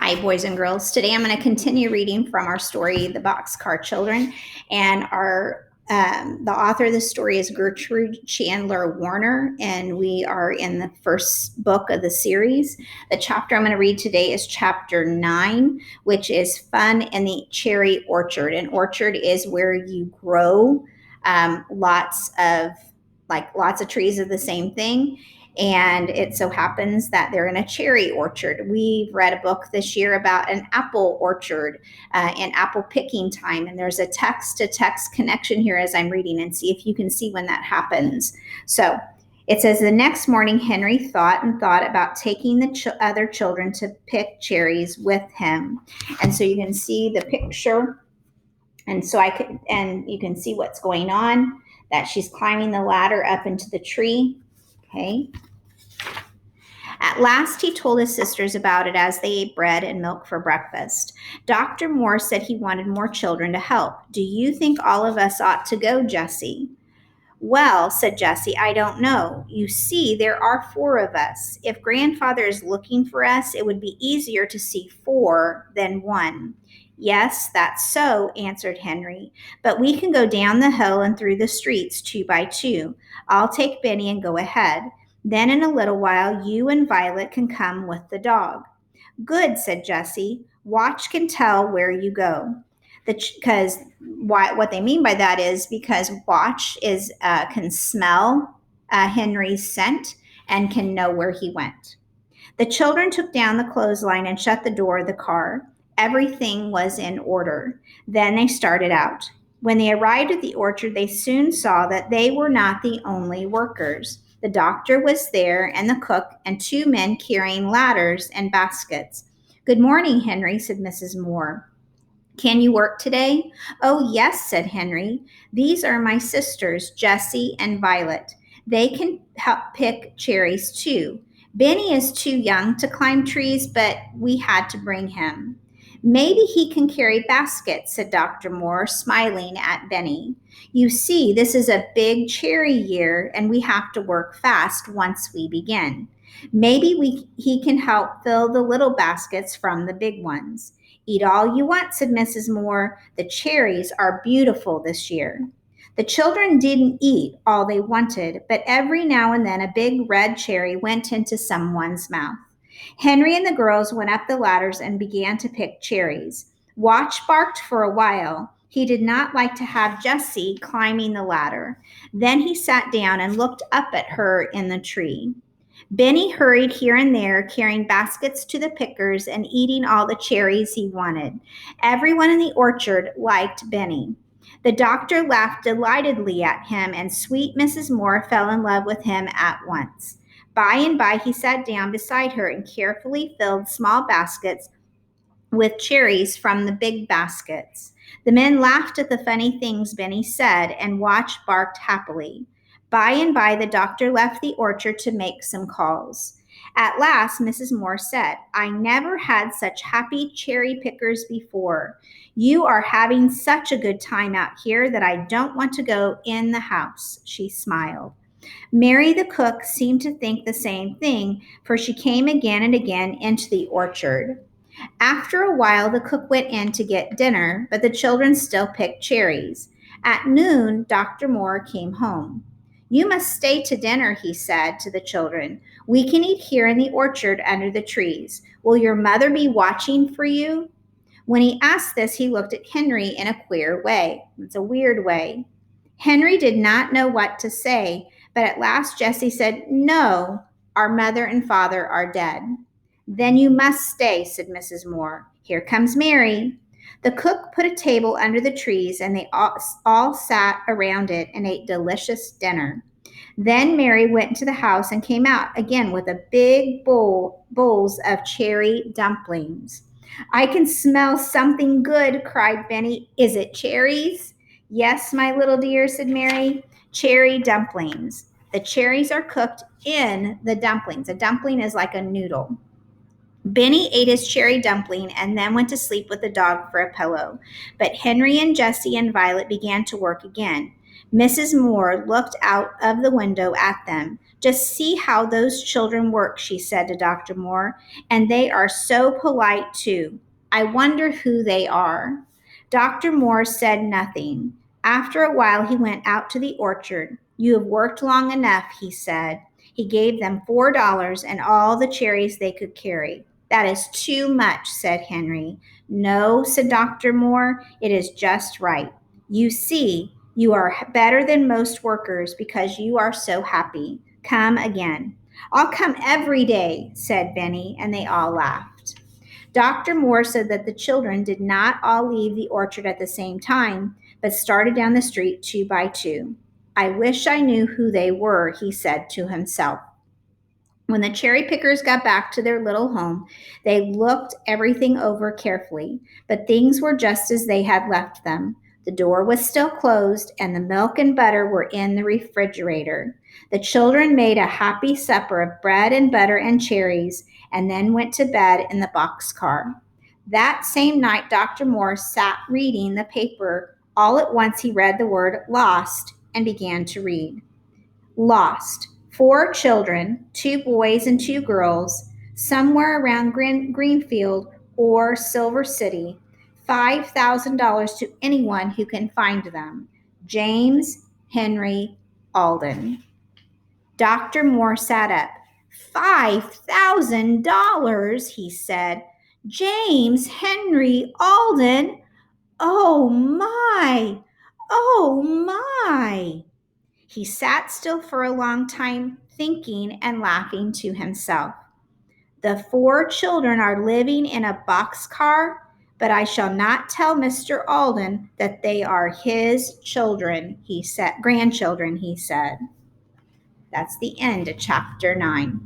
Hi, boys and girls. Today I'm going to continue reading from our story, The Boxcar Children, and the author of the story is Gertrude Chandler Warner, and we are in the first book of the series. The chapter I'm going to read today is chapter 9, which is Fun in the Cherry Orchard. An orchard is where you grow lots of trees of the same thing. And it so happens that they're in a cherry orchard. We've read a book this year about an apple orchard and apple picking time. And there's a text-to-text connection here as I'm reading, and see if you can see when that happens. So it says, the next morning, Henry thought about taking the other children to pick cherries with him. And so you can see the picture. And so you can see what's going on, that she's climbing the ladder up into the tree. Okay. At last, he told his sisters about it as they ate bread and milk for breakfast. Dr. Moore said he wanted more children to help. Do you think all of us ought to go, Jessie? Well, said Jessie, I don't know. You see, there are 4 of us. If Grandfather is looking for us, it would be easier to see 4 than 1. Yes, that's so, answered Henry. But we can go down the hill and through the streets 2 by 2. I'll take Benny and go ahead. Then in a little while, you and Violet can come with the dog. Good, said Jessie. Watch can tell where you go. Because what they mean by that is because Watch can smell Henry's scent and can know where he went. The children took down the clothesline and shut the door of the car. Everything was in order. Then they started out. When they arrived at the orchard, they soon saw that they were not the only workers. The doctor was there, and the cook, and 2 men carrying ladders and baskets. Good morning, Henry, said Mrs. Moore. Can you work today? Oh, yes, said Henry. These are my sisters, Jessie and Violet. They can help pick cherries, too. Benny is too young to climb trees, but we had to bring him. Maybe he can carry baskets, said Dr. Moore, smiling at Benny. You see, this is a big cherry year, and we have to work fast once we begin. Maybe he can help fill the little baskets from the big ones. Eat all you want, said Mrs. Moore. The cherries are beautiful this year. The children didn't eat all they wanted, but every now and then a big red cherry went into someone's mouth. Henry and the girls went up the ladders and began to pick cherries. Watch barked for a while. He did not like to have Jessie climbing the ladder. Then he sat down and looked up at her in the tree. Benny hurried here and there, carrying baskets to the pickers and eating all the cherries he wanted. Everyone in the orchard liked Benny. The doctor laughed delightedly at him, and sweet Mrs. Moore fell in love with him at once. By and by, he sat down beside her and carefully filled small baskets with cherries from the big baskets. The men laughed at the funny things Benny said, and Watch barked happily. By and by, the doctor left the orchard to make some calls. At last, Mrs. Moore said, I never had such happy cherry pickers before. You are having such a good time out here that I don't want to go in the house, she smiled. Mary the cook seemed to think the same thing, for she came again and again into the orchard. After a while, the cook went in to get dinner, but the children still picked cherries. At noon, Dr. Moore came home. You must stay to dinner, he said to the children. We can eat here in the orchard under the trees. Will your mother be watching for you? When he asked this, he looked at Henry in a queer way. It's a weird way. Henry did not know what to say, but at last Jessie said, No, our mother and father are dead. Then you must stay, said Mrs. Moore. Here comes Mary. The cook put a table under the trees, and they all sat around it and ate delicious dinner. Then Mary went into the house and came out again with a big bowls of cherry dumplings. I can smell something good, cried Benny. Is it cherries? Yes, my little dear, said Mary. Cherry dumplings. The cherries are cooked in the dumplings. A dumpling is like a noodle. Benny ate his cherry dumpling and then went to sleep with the dog for a pillow. But Henry and Jessie and Violet began to work again. Mrs. Moore looked out of the window at them. Just see how those children work, she said to Dr. Moore, and they are so polite too. I wonder who they are. Dr. Moore said nothing. After a while, he went out to the orchard. You have worked long enough, he said. He gave them $4 and all the cherries they could carry. That is too much, said Henry. No, said Dr. Moore, it is just right. You see, you are better than most workers because you are so happy. Come again. I'll come every day, said Benny, and they all laughed. Dr. Moore said that the children did not all leave the orchard at the same time, but started down the street 2 by 2. I wish I knew who they were, he said to himself. When the cherry pickers got back to their little home, they looked everything over carefully, but things were just as they had left them. The door was still closed, and the milk and butter were in the refrigerator. The children made a happy supper of bread and butter and cherries, and then went to bed in the boxcar. That same night, Dr. Moore sat reading the paper. All at once, he read the word lost and began to read. Lost. 4 children, 2 boys and 2 girls, somewhere around Greenfield or Silver City. $5,000 to anyone who can find them. James Henry Alden. Dr. Moore sat up. $5,000, he said. James Henry Alden. Oh my! Oh my! He sat still for a long time, thinking and laughing to himself. The 4 children are living in a boxcar, but I shall not tell Mr. Alden that they are his children, he said, grandchildren, he said. That's the end of chapter 9.